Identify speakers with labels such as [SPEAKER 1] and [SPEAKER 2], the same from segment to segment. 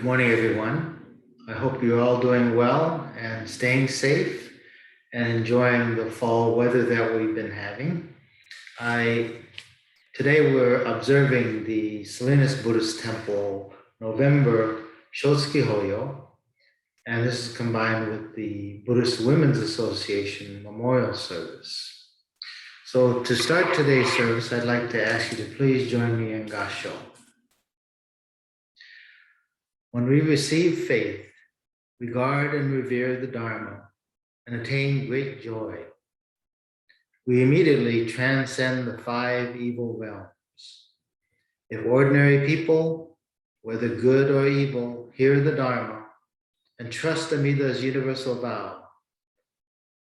[SPEAKER 1] morning, everyone. I hope you're all doing well and staying safe and enjoying the fall weather that we've been having. Today we're observing the Salinas Buddhist Temple November Shotsuki and this is combined with the Buddhist Women's Association Memorial Service. So to start today's service, I'd like to ask you to please join me in Gasho. When we receive faith, we guard and revere the Dharma and attain great joy. We immediately transcend the 5 evil realms. If ordinary people, whether good or evil, hear the Dharma and trust Amida's universal vow,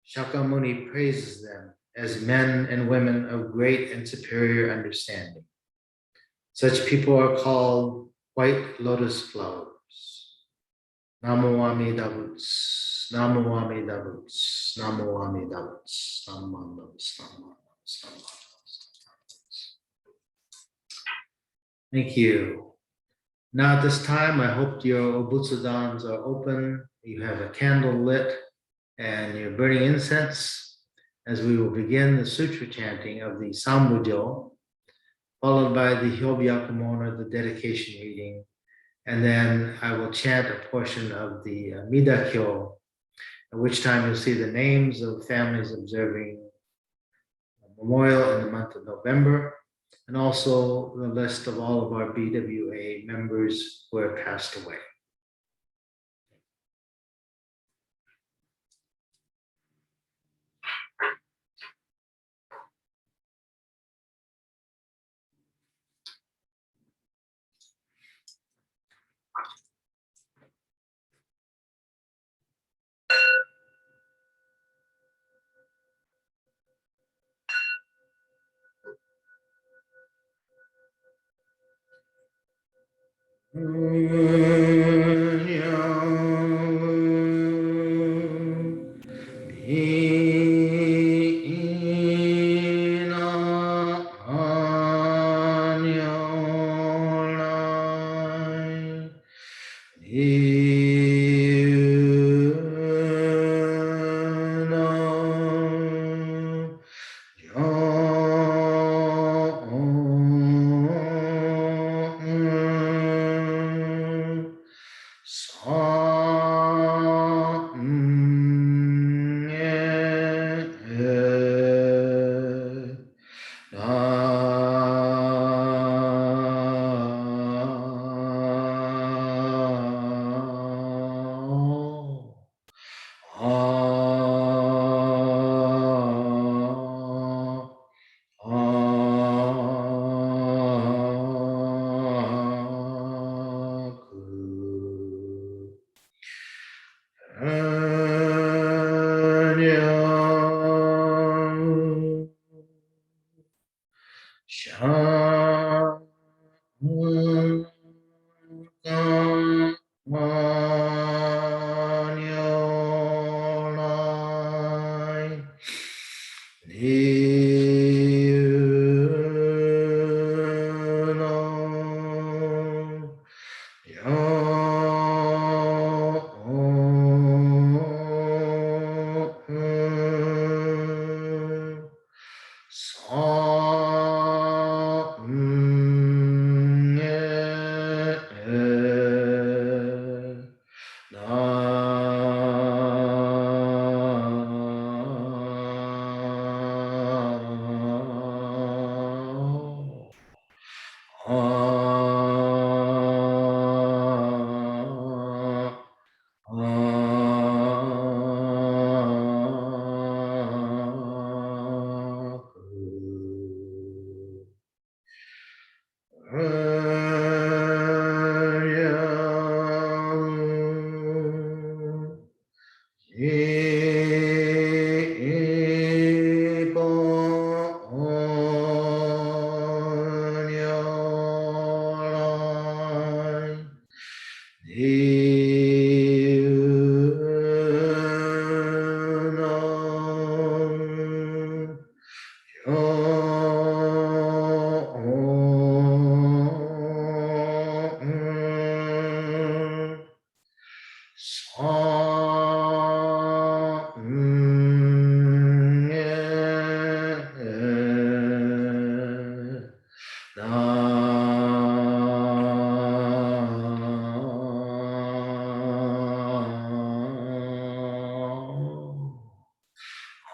[SPEAKER 1] Shakyamuni praises them as men and women of great and superior understanding. Such people are called white lotus flowers. Namo Amida Butsu, Namo Amida Butsu, Namo Amida Butsu, Namo Amida Butsu, Namo Amida Butsu. Thank you. Now at this time, I hope your obutsudans are open, you have a candle lit, and you're burning incense as we will begin the sutra chanting of the Sambujyo, followed by the Hyobyakumona, the dedication reading, and then I will chant a portion of the Midakyo, at which time you'll see the names of families observing a memorial in the month of November, and also the list of all of our BWA members who have passed away.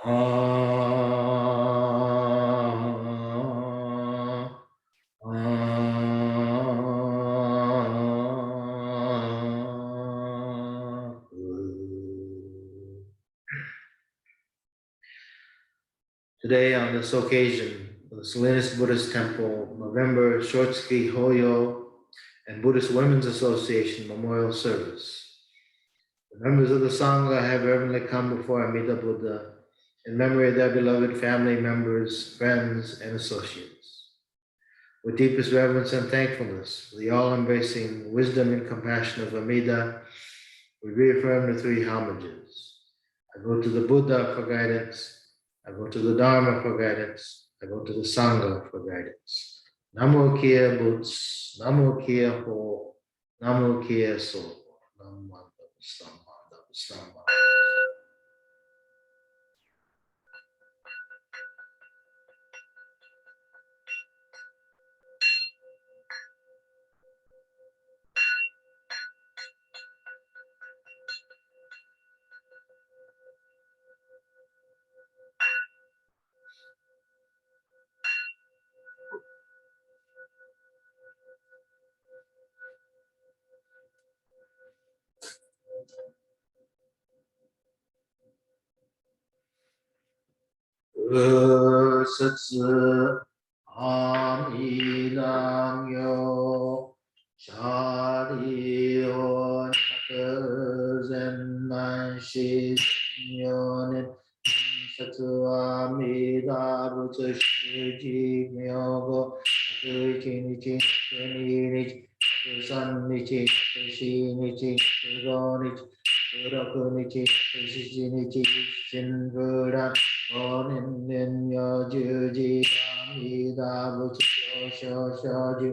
[SPEAKER 1] Today, on this occasion, the Salinas Buddhist Temple November Shotsuki Hoyo and Buddhist Women's Association Memorial Service. The members of the Sangha have reverently come before Amida Buddha in memory of their beloved family members, friends, and associates. With deepest reverence and thankfulness for the all-embracing wisdom and compassion of Amida, we reaffirm the three homages. I go to the Buddha for guidance. I go to the Dharma for guidance. I go to the Sangha for guidance. Namo Kia Boots, Namo Kia Ho, Namo Kia So, Namo Sama. Satsu Amidang Yo Shari Ho Zen Man Shi Yonin Satsu Amida Butsu Shiji Myogo Chinichi Chinichi San Nichi Shi Nichi Go Nichi Roku Nichi Shi Nichi Shin Buddha Onin Nin Yo Juji Amida Butsu Sho Shoju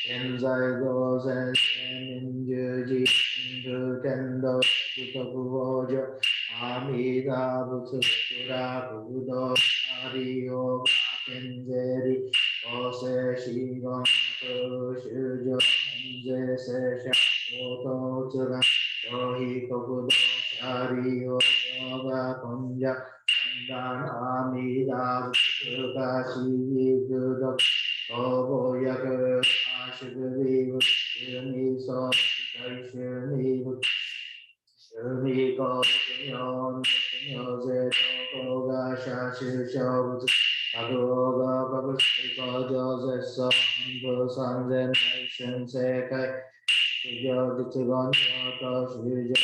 [SPEAKER 1] Enzai Go Zen Nin Juji Shindu Tendo Kutoku Hojo Amida Butsu Kura Budo Ari Yoga Kenzeri Ose Shigon Shujo Enze Sesha Oto Tsuga Yohi Kokudo Shari Yoga Konja Dan Amida Butsu Kashi Gudo Obo Yaku Ashiguri Shumi So Shumi Shumi Ko Nyon Nyoze Toko Gasha Shisho Agoga Babushiko Jose So Ambo Sanzen Nation Sekai Shijo Jitsugon Yoto Shijo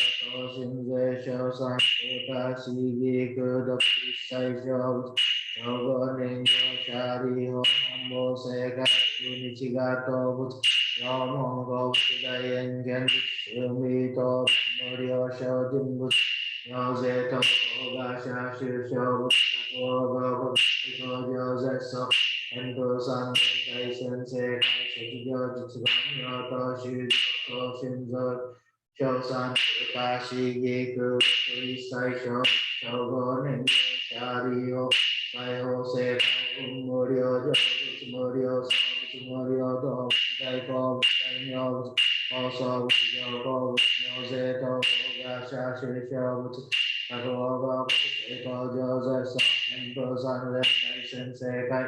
[SPEAKER 1] Shinze Sho San Eka Shigi Kudo Kisai Sho Shogo Ninjo Shari Ho Ambo Sekai Unichigato Butsu Yomongo Shidayen Gen Shumi To Morio Shodin Butsu Yoze Toko Gasha Shisho Oga Butsu Yoze So Endo San Daisen Sekai Shijo Jitsugon Yoto Shijo Shinzo Shosan Kashi Giku Isai Sho Shogo Ninja Shari Ho Sai Ho Sekai Umurio Jotsumorio Sabutsumorio Do Daiko Daimyo Also Yoko Yoze Toko Gasha Shisho Butsu Takoga Eko Jose San Endo San Daisen Sekai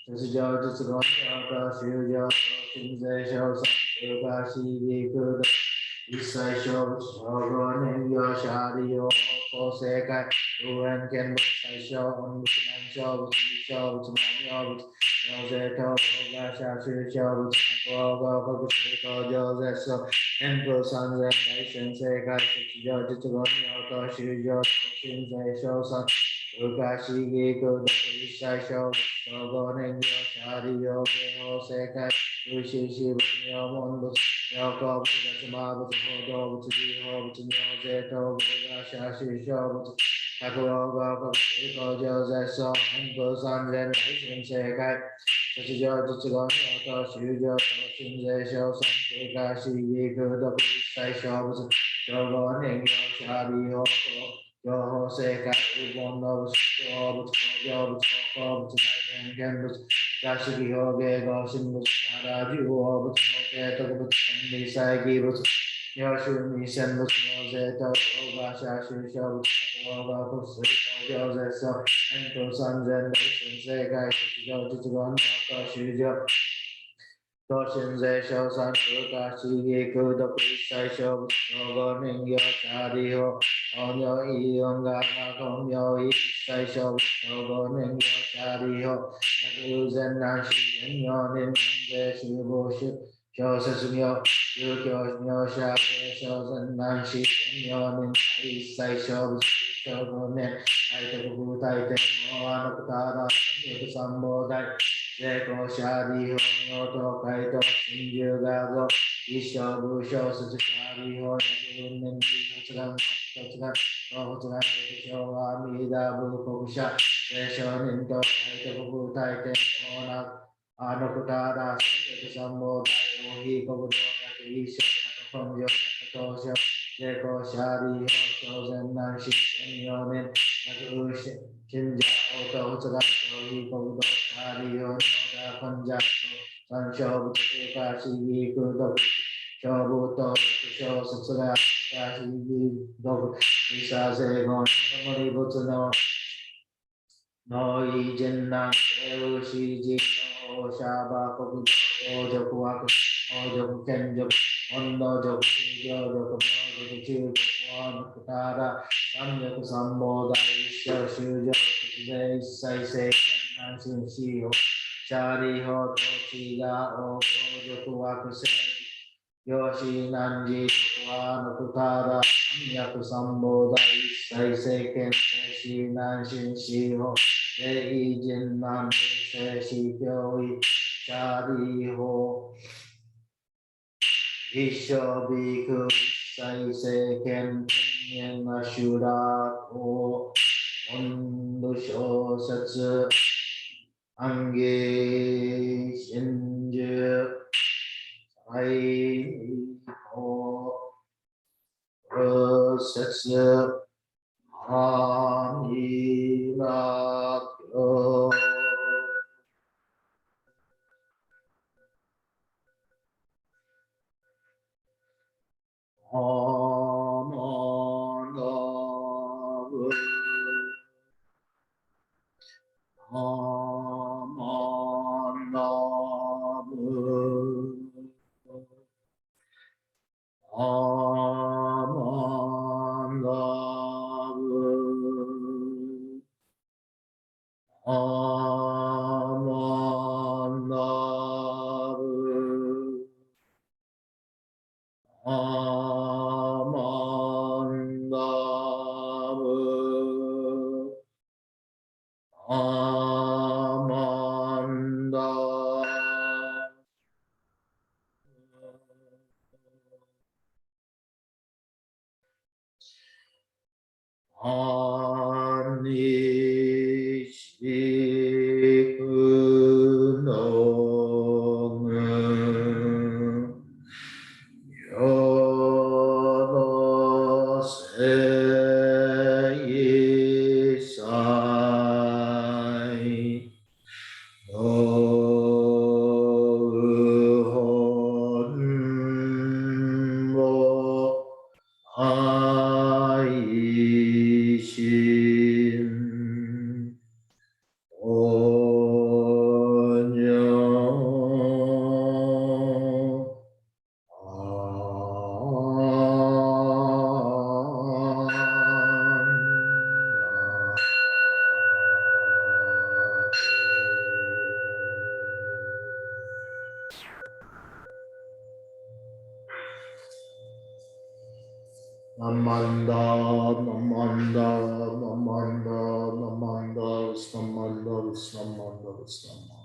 [SPEAKER 1] Shijo Jitsugon Yoto Shujo Shinze Shosan Kashi Giku Isai Sho Shogo Ninja Shari Ho Sekai Uren Ken Sai Sho On Butsuman Sho Butsu Butsuman Yoze Toko Gasha Shisho Butsu Koga Butsuko Jose So Endo Sanzen Daisen Sekai Shijo Jitsugon Yoto Shujo Shinzai Sho San Ugashi Giku Isai Sho Shogo Ninja Shari Ho Sekai Ushishi Butsunyomon Butsu Yoko Butsu Gatsuma Butsu Hodo Butsu Jiho Butsu Nyoze To Bugasha Shisho Butsu Takuroga Butsu Iko Jose So Enko Sanzen Daisen Sekai Shijo Jitsugon Yoto Shujo Shinze Sho San Ugashi Giku Doku Isai Sho Butsu Shogo Ninja Shari Ho Yoho Sekai Ubon no Butsu Butsu Yo Butsu Butsu Daisen Gen Butsu Yashiki Hoge Goshin Butsu Haraju Butsu Hoge Toku Butsu Nisai Gi Butsu 有是弥sen不有在到头发下是小不头发不是有在手，很多三人都是在开始有这个那个是有。多现在小三个大西一个的比赛小不个能有家里后，朋友一样个那朋友一赛小不个能有家里后，那个人那是人要能在是不是？小三是有叫有下个小人那是人要能比赛小不小个能，爱这个不带的我那个大大那个三波带。这个下地后，我都开到新旧那个一小不小是这下地后，那个能这个这个哦这个小阿弥陀佛菩萨，这小人都开这个不带的我那阿那个大大这个三摩带我一个不多那个一小那个朋友那个多小，这个下地后小人难是真有能。那个是现在我都这个小一个不多。大利有大分家三小不这个是一个都小不多小是这个是一都第三这个什么的不知道。no y jenna evo shi ji no shaba ko o jo ku ak o jo ku ken jo ondo jo ku jo jo ku jo ku chi ku an ku tara sam jo ku sambo da isya shu jo ku je sai se nan sin shi ho chari ho to chi ga o jo ku ak se yo shi nan ji ku an ku tara sam ya ku sambo da sai se ken shi nan sin shi ho Ei Jin Nam Se Si Pyo I Cha Di Ho Isho Bhikkhu Sai Se Ken Nhân Ashuda Ho Mondu Sho Satsu Ange Shinju Sai Ho Satsu Amilakyo Amanavu Amanavu Amanavu Amanavu Amandavu Amanda Anishikuno Yodose Isai Aishin Onyo Namanda, Namanda, Namanda, Namanda, Namanda, Namanda, Namanda.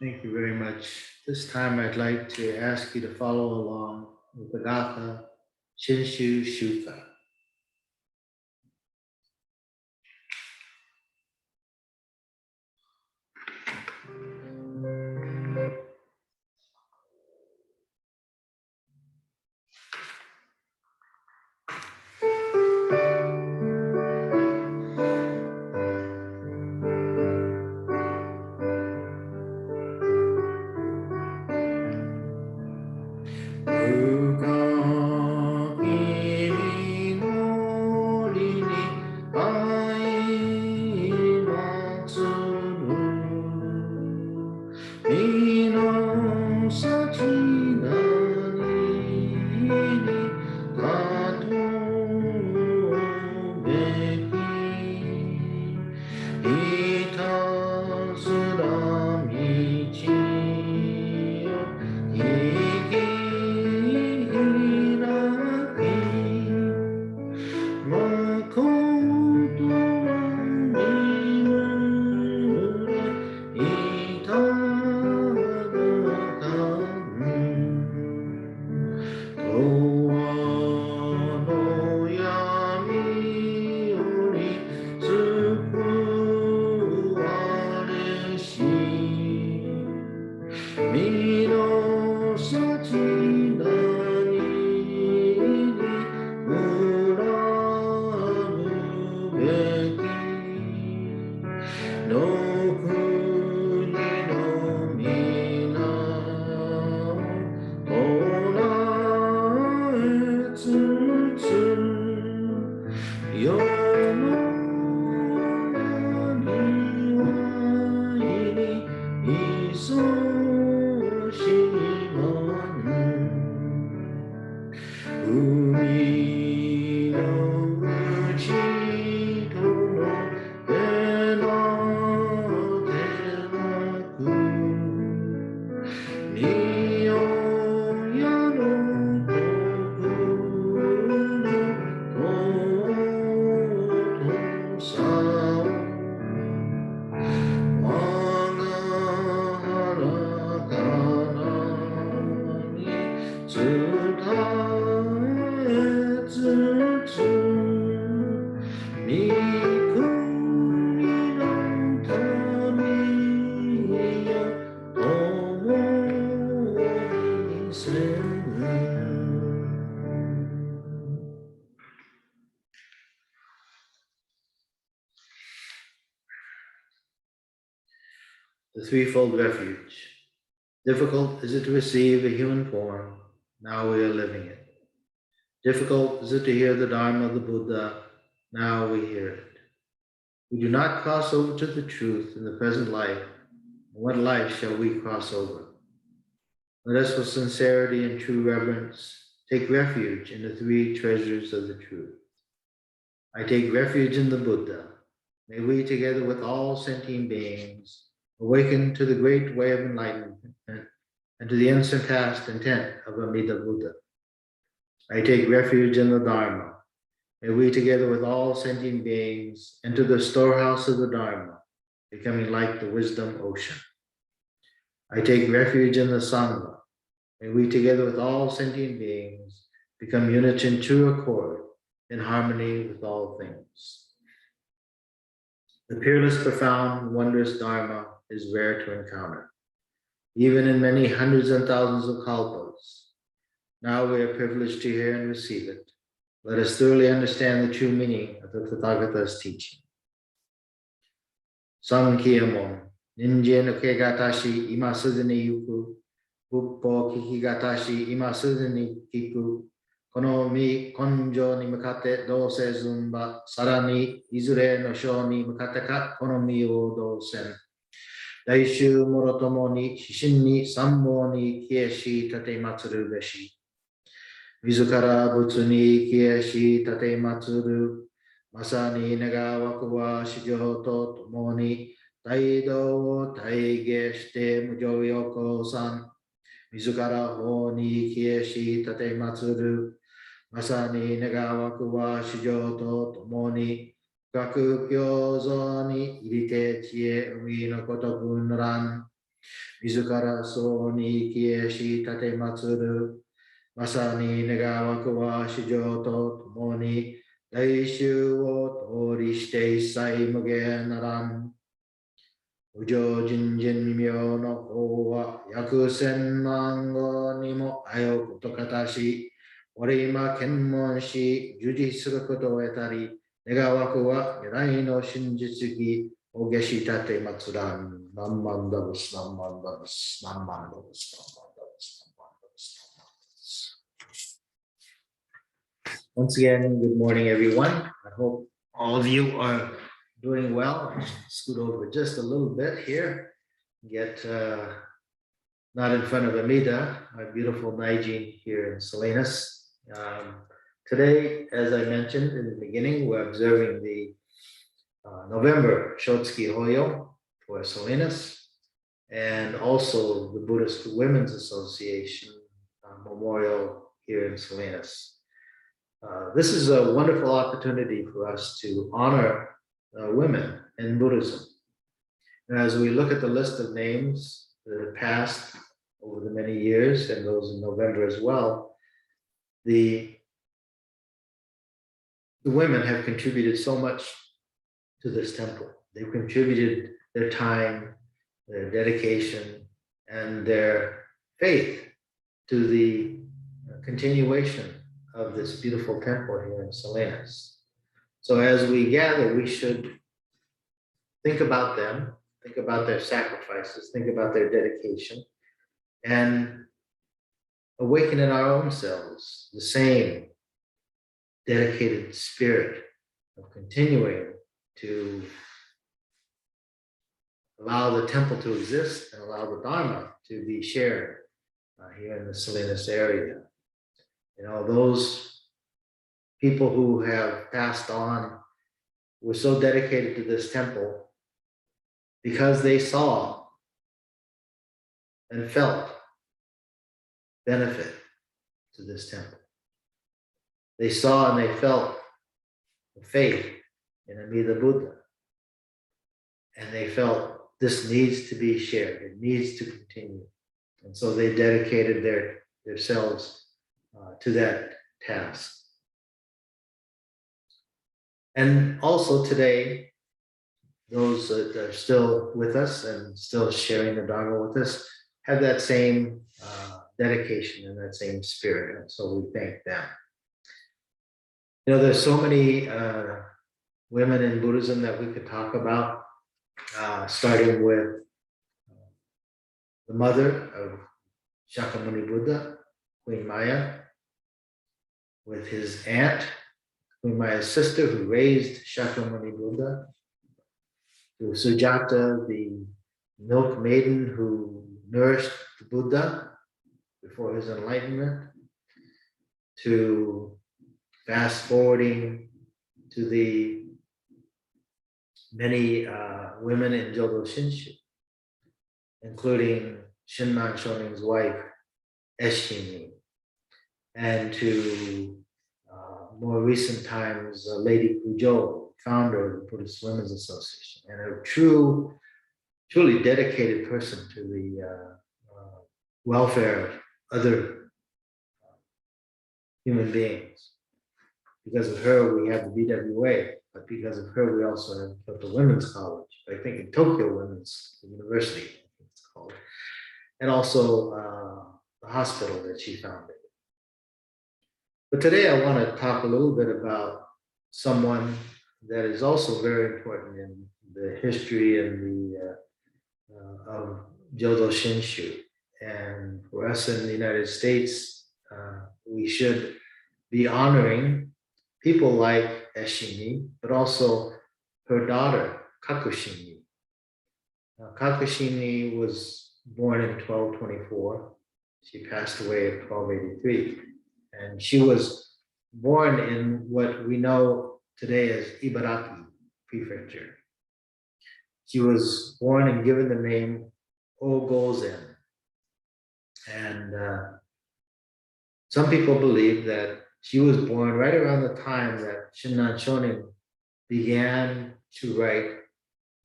[SPEAKER 1] Thank you very much. This time I'd like to ask you to follow along with the Gatha Shinshu Shuka. The threefold refuge. Difficult is it to receive a human form, now we are living it. Difficult is it to hear the Dharma of the Buddha, now we hear it. We do not cross over to the truth in the present life. In what life shall we cross over? Let us with sincerity and true reverence take refuge in the three treasures of the truth. I take refuge in the Buddha. May we, together with all sentient beings, awaken to the great way of enlightenment and to the unsurpassed intent of Amida Buddha. I take refuge in the Dharma. May we, together with all sentient beings, enter the storehouse of the Dharma, becoming like the wisdom ocean. I take refuge in the Sangha. May we, together with all sentient beings, become units in true accord, in harmony with all things. The peerless, profound, wondrous Dharma is rare to encounter, even in many hundreds and thousands of kalpas. Now we are privileged to hear and receive it. Let us thoroughly understand the true meaning of the Tathagata's teaching. Samkhiyamon, Ninjen Ukegatashi Ima Sudani Yuku, Uppo Kikigatashi Ima Sudani Kiku, Kono mi konjo ni mukate dose zumba, sarani izure no sho ni mukate ka kono mi o dosen. Daishu morotomo ni shishin ni sammo ni kieshi tate matsuru beshi. Mizukara butsu ni kieshi tate matsuru, masani nega wakuwa shijo to tomo ni taido wo taige shite mujo yoko san. Mizukara ho ni kieshi tate matsuru, masani negawaku wa shijo to tomo ni gaku kyozo ni irite chie umi no kotoku naran. Mizukara so ni kieshi tate matsuru. Masani negawaku wa shijo to tomoni. Daishu wo tori shite sai mugen naran. Ujo jinjin mimyo no ho wa yaku senmango ni mo ayo koto katashi. Orima kenmon shi juji suru koto o etari. Negawaku wa mirai no shinjitsuki ogeshi tate matsuran. Nammandavus, nammandavus, nammandavus, nammandavus, nammandavus, nammandavus. Once again, good morning, everyone. I hope all of you are doing well. Scoot over just a little bit here. Get not in front of Amida, our beautiful Naijin here in Salinas. Today, as I mentioned in the beginning, we're observing the November Shotsuki Hoyo for Salinas, and also the Buddhist Women's Association memorial here in Salinas. This is a wonderful opportunity for us to honor women in Buddhism. And as we look at the list of names that have passed over the many years, and those in November as well, the women have contributed so much to this temple. They've contributed their time, their dedication, and their faith to the continuation of this beautiful temple here in Salinas. So as we gather, we should think about them, think about their sacrifices, think about their dedication, and awaken in our own selves the same dedicated spirit of continuing to allow the temple to exist and allow the Dharma to be shared here in the Salinas area. You know, those people who have passed on were so dedicated to this temple because they saw and felt benefit to this temple. They saw and they felt the faith in Amida Buddha. And they felt this needs to be shared, it needs to continue. And so they dedicated themselves to that task. And also today, those that are still with us and still sharing the Dharma with us have that same dedication and that same spirit. And so we thank them. You know, there's so many women in Buddhism that we could talk about, starting with the mother of Shakyamuni Buddha, Queen Maya, with his aunt, Queen Maya's sister, who raised Shakyamuni Buddha, to Sujata, the milk maiden who nourished the Buddha before his enlightenment, to fast forwarding to the many women in Jodo Shinshu, including Shinran Shonin's wife, Eshini, and to more recent times, Lady Kujo, founder of the Buddhist Women's Association, and a truly dedicated person to the welfare of other human beings. Because of her, we have the BWA, but because of her, we also have the Women's College, I think in Tokyo Women's University, I think it's called, and also the hospital that she founded. But today I want to talk a little bit about someone that is also very important in the history and the of Jodo Shinshu. And for us in the United States, we should be honoring people like Eshini, but also her daughter, Kakushini. Kakushini was born in 1224. She passed away in 1283. And she was born in what we know today as Ibaraki Prefecture. She was born and given the name Ogozen. And some people believe that she was born right around the time that Shinran Shonin began to write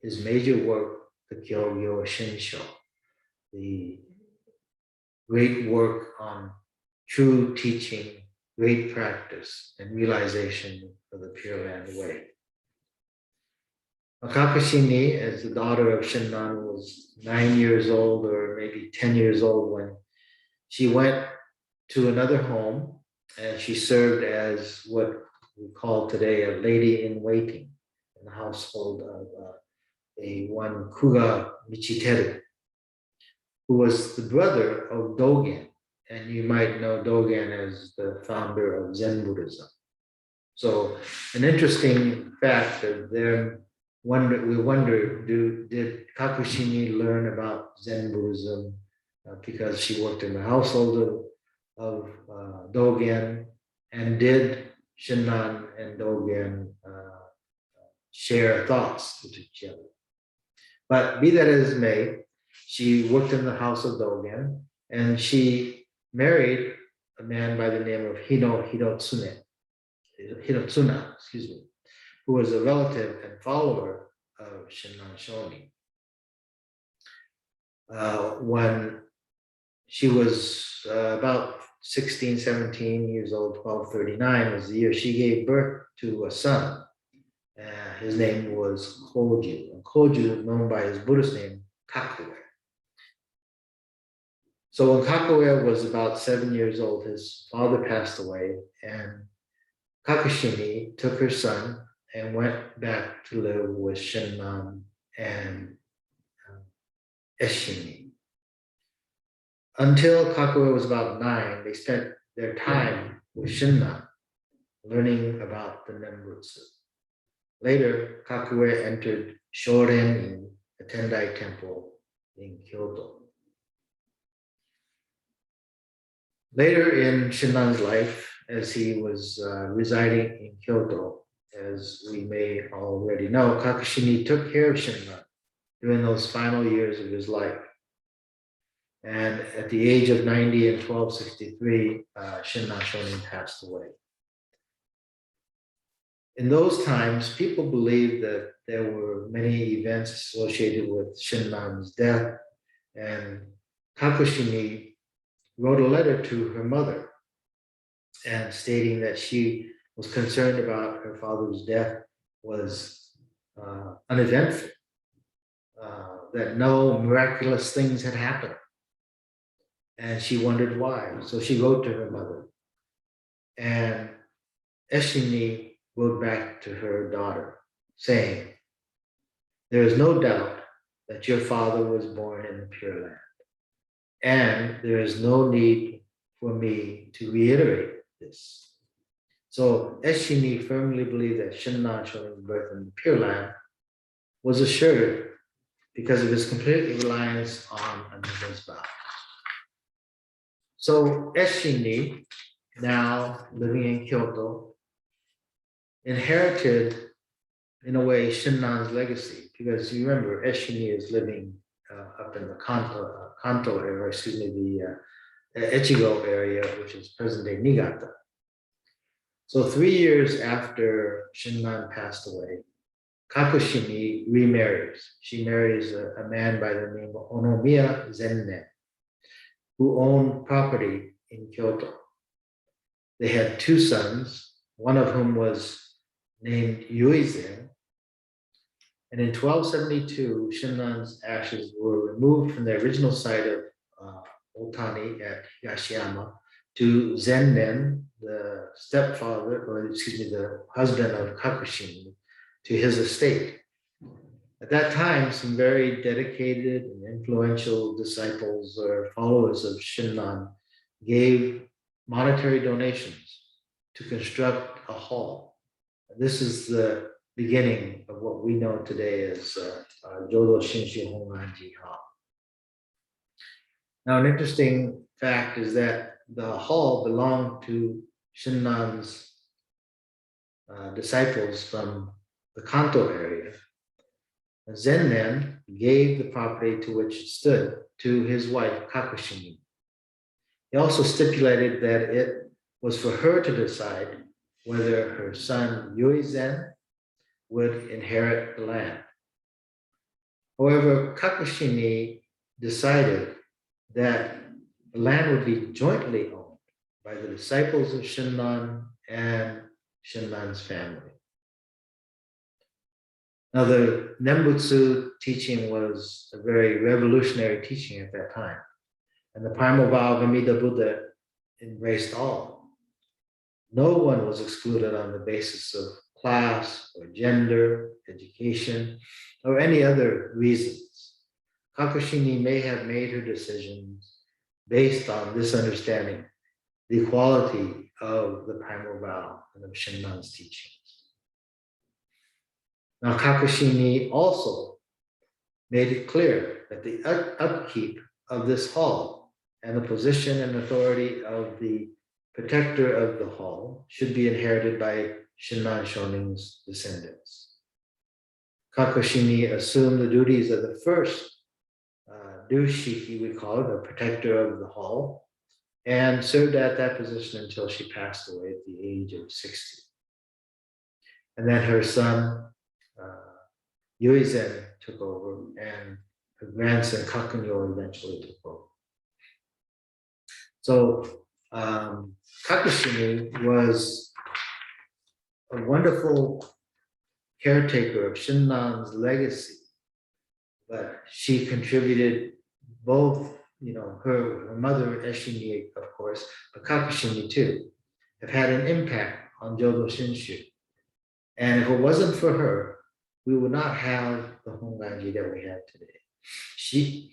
[SPEAKER 1] his major work, the Kyogyo Shinsho. the great work on true teaching, great practice, and realization of the Pure Land Way. Kakashini, as the daughter of Shinran, was 9 years old or maybe 10 years old when she went to another home, and she served as what we call today a lady in waiting in the household of a one Kuga Michiteru, who was the brother of Dogen. And you might know Dogen as the founder of Zen Buddhism. So an interesting fact of them, we wonder, did Kakushini learn about Zen Buddhism because she worked in the household of Dogen, and did Shinran and Dogen share thoughts with each other? But be that as it may, she worked in the house of Dogen, and she married a man by the name of Hirotsuna, who was a relative and follower of Shinran Shonin. When she was about 16, 17 years old, 1239 was the year she gave birth to a son. His name was Koju, and Koju, known by his Buddhist name, Kakue. So when Kakue was about 7 years old, his father passed away, and Kakushini took her son and went back to live with Shinran and Eshini. Until Kakue was about 9, they spent their time with Shinran, learning about the Nembutsu. Later, Kakue entered Shoren, a Tendai temple in Kyoto. Later in Shinran's life, as he was residing in Kyoto, as we may already know, Kakushini took care of Shinran during those final years of his life. And at the age of 90 in 1263, Shinran Shonin passed away. In those times, people believed that there were many events associated with Shinran's death, and Kakushini wrote a letter to her mother and stating that she was concerned about her father's death was uneventful, that no miraculous things had happened. And she wondered why. So she wrote to her mother. And Eshini wrote back to her daughter saying, "There is no doubt that your father was born in the Pure Land. And there is no need for me to reiterate this." So Eshini firmly believed that Shinran Shonin's birth in the Pure Land was assured because of his complete reliance on Ananda's vow. So Eshini, now living in Kyoto, inherited, in a way, Shinran's legacy, because you remember Eshini is living up in the Kanto area, the Echigo area, which is present-day Niigata. So 3 years after Shinran passed away, Kakushini remarries. She marries a man by the name of Onomiya Zennen, who owned property in Kyoto. They had 2 sons, one of whom was named Yuizen. And in 1272, Shinran's ashes were removed from the original site of Otani at Higashiyama to Zennen, the the husband of Kakushini, to his estate. At that time, some very dedicated and influential disciples or followers of Shinran gave monetary donations to construct a hall. This is the beginning of what we know today as Jodo Shinshi Honganji Hall. Now, an interesting fact is that the hall belonged to Shinran's disciples from the Kanto area. Zennen gave the property to which it stood to his wife, Kakushini. He also stipulated that it was for her to decide whether her son Yuizen would inherit the land. However, Kakushini decided that the land would be jointly owned by the disciples of Shinran and Shinran's family. Now, the Nembutsu teaching was a very revolutionary teaching at that time. And the primal vow of Amida Buddha embraced all. No one was excluded on the basis of class or gender, education, or any other reasons. Kakushini may have made her decisions based on this understanding, the equality of the primal vow and of Shinran's teachings. Now, Kakushini also made it clear that the upkeep of this hall and the position and authority of the protector of the hall should be inherited by Shinran Shonin's descendants. Kakushini assumed the duties of the first Dushiki, we call it, the protector of the hall, and served at that position until she passed away at the age of 60. And then her son, Yuizen, took over, and her grandson, Kakunyo, eventually took over. So Kakushini was a wonderful caretaker of Shinran's legacy, but she contributed both, her mother, Eshini, of course, but Kakushini too, have had an impact on Jodo Shinshu. And if it wasn't for her, we would not have the Honganji that we have today.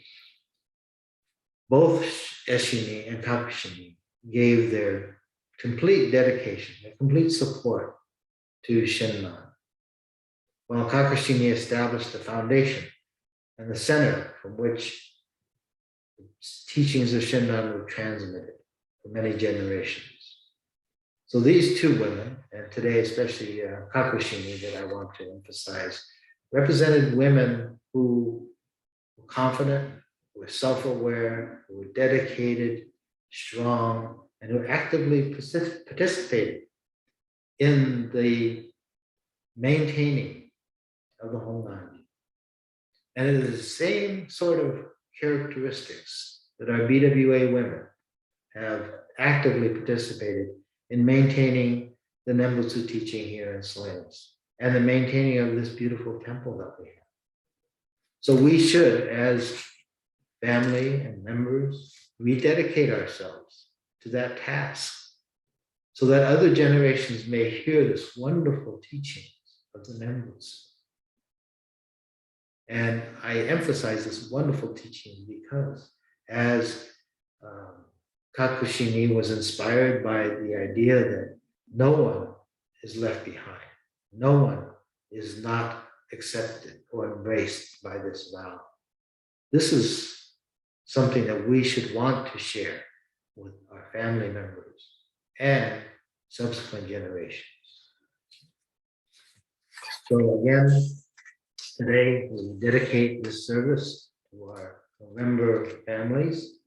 [SPEAKER 1] Both Eshini and Kakushini gave their complete dedication, their complete support to Shinran, while Kakushini established the foundation and the center from which the teachings of Shinran were transmitted for many generations. So these two women, and today especially Kakushini that I want to emphasize, represented women who were confident, who were self-aware, who were dedicated, strong, and who actively participated in the maintaining of the Honganji. And it is the same sort of characteristics that our BWA women have actively participated in maintaining the Nembutsu teaching here in Salinas and the maintaining of this beautiful temple that we have. So we should, as family and members, rededicate ourselves to that task so that other generations may hear this wonderful teaching of the Nembutsu. And I emphasize this wonderful teaching because as Kakushini was inspired by the idea that no one is left behind, no one is not accepted or embraced by this vow. This is something that we should want to share with our family members and subsequent generations. So again, today we dedicate this service to our November families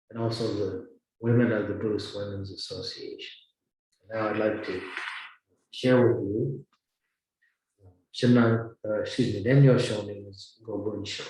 [SPEAKER 1] and also the women of the Buddhist Women's Association. Now I'd like to share with you Renyo Shonin's Gobunsho.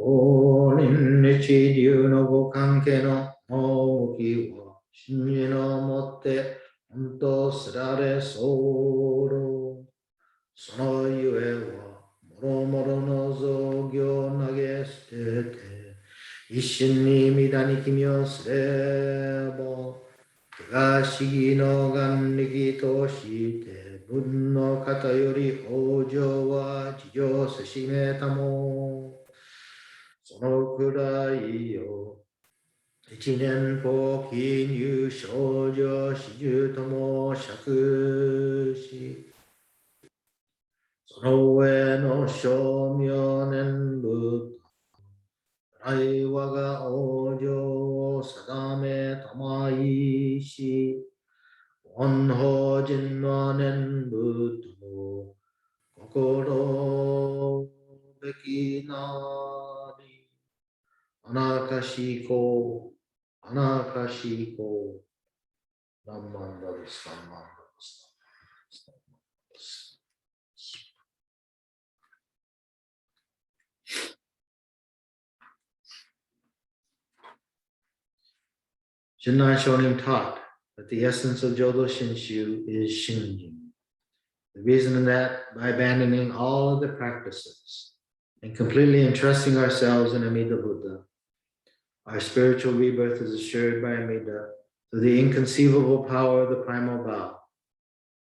[SPEAKER 1] Shonin Nichi Ryu no Gokanke no Moki wa Shinji no Motte Anto Srare Soro Sono Yue wa Moro Moro no Zogyo Nage Shitete Isshin ni Mida ni Kimi o Sureba Ga Shigi no Gan Niki to Shite Bun no Kata yori Hojo wa Jijo Seshimeta mo そのくらいよ。一年後記入少女始終とも釈し。その上の称名年部。来我が往生を定めたまいし。本法人の年部と心べきなり。Anakashiko, Anakashiko, Namandavas, Namandavas. Shinran Shonin taught that the essence of Jodo Shinshu is Shinjin. The reason in that, by abandoning all of the practices and completely entrusting ourselves in Amida Buddha, our spiritual rebirth is assured by Amida through the inconceivable power of the primal vow.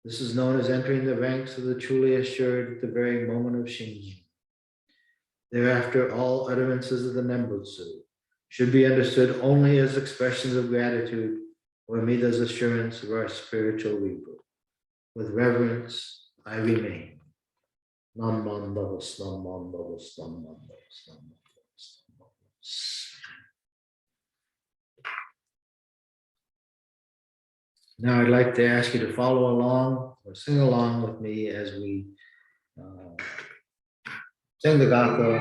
[SPEAKER 1] This is known as entering the ranks of the truly assured at the very moment of Shinjin. Thereafter, all utterances of the Nembutsu should be understood only as expressions of gratitude for Amida's assurance of our spiritual rebirth. With reverence, I remain. Nam Mandavas, Nam Mandavas, Nam Mandavas, Nam Mandavas, Nam Mandavas. Now I'd like to ask you to follow along or sing along with me as we sing the Gatha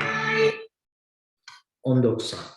[SPEAKER 1] Ondoksan.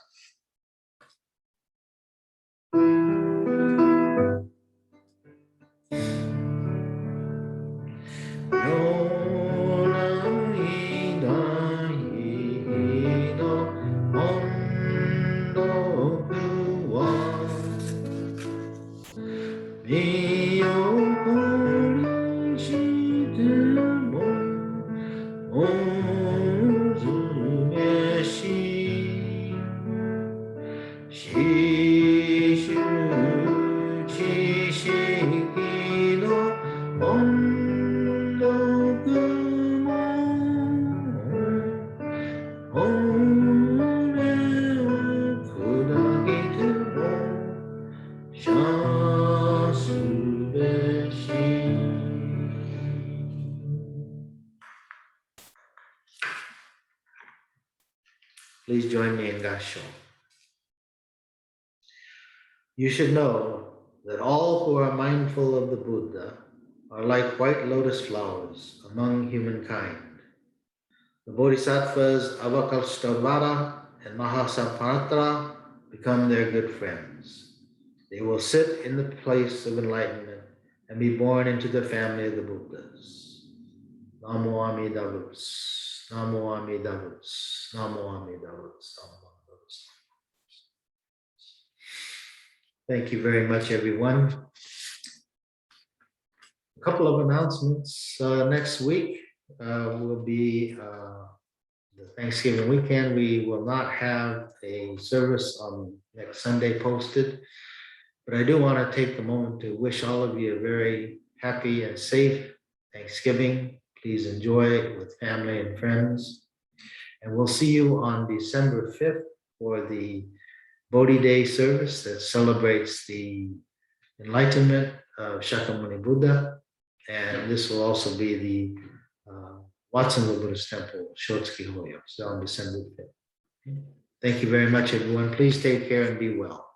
[SPEAKER 1] Please join me in Gasho. You should know that all who are mindful of the Buddha are like white lotus flowers among humankind. The Bodhisattvas Avakalshtavara and Mahasampatra become their good friends. They will sit in the place of enlightenment and be born into the family of the Buddhas. Namo Amidavus, Namo Amidavus, Namo Amidavus, Namo Amidavus. Thank you very much, everyone. A couple of announcements. Next week will be the Thanksgiving weekend. We will not have a service on next Sunday posted, but I do want to take a moment to wish all of you a very happy and safe Thanksgiving. Please enjoy it with family and friends. And we'll see you on December 5th for the Bodhi Day service that celebrates the enlightenment of Shakyamuni Buddha. And this will also be the Salinas Buddhist Temple Shotsuki Hoyo, so on December 5th. Thank you very much, everyone. Please take care and be well.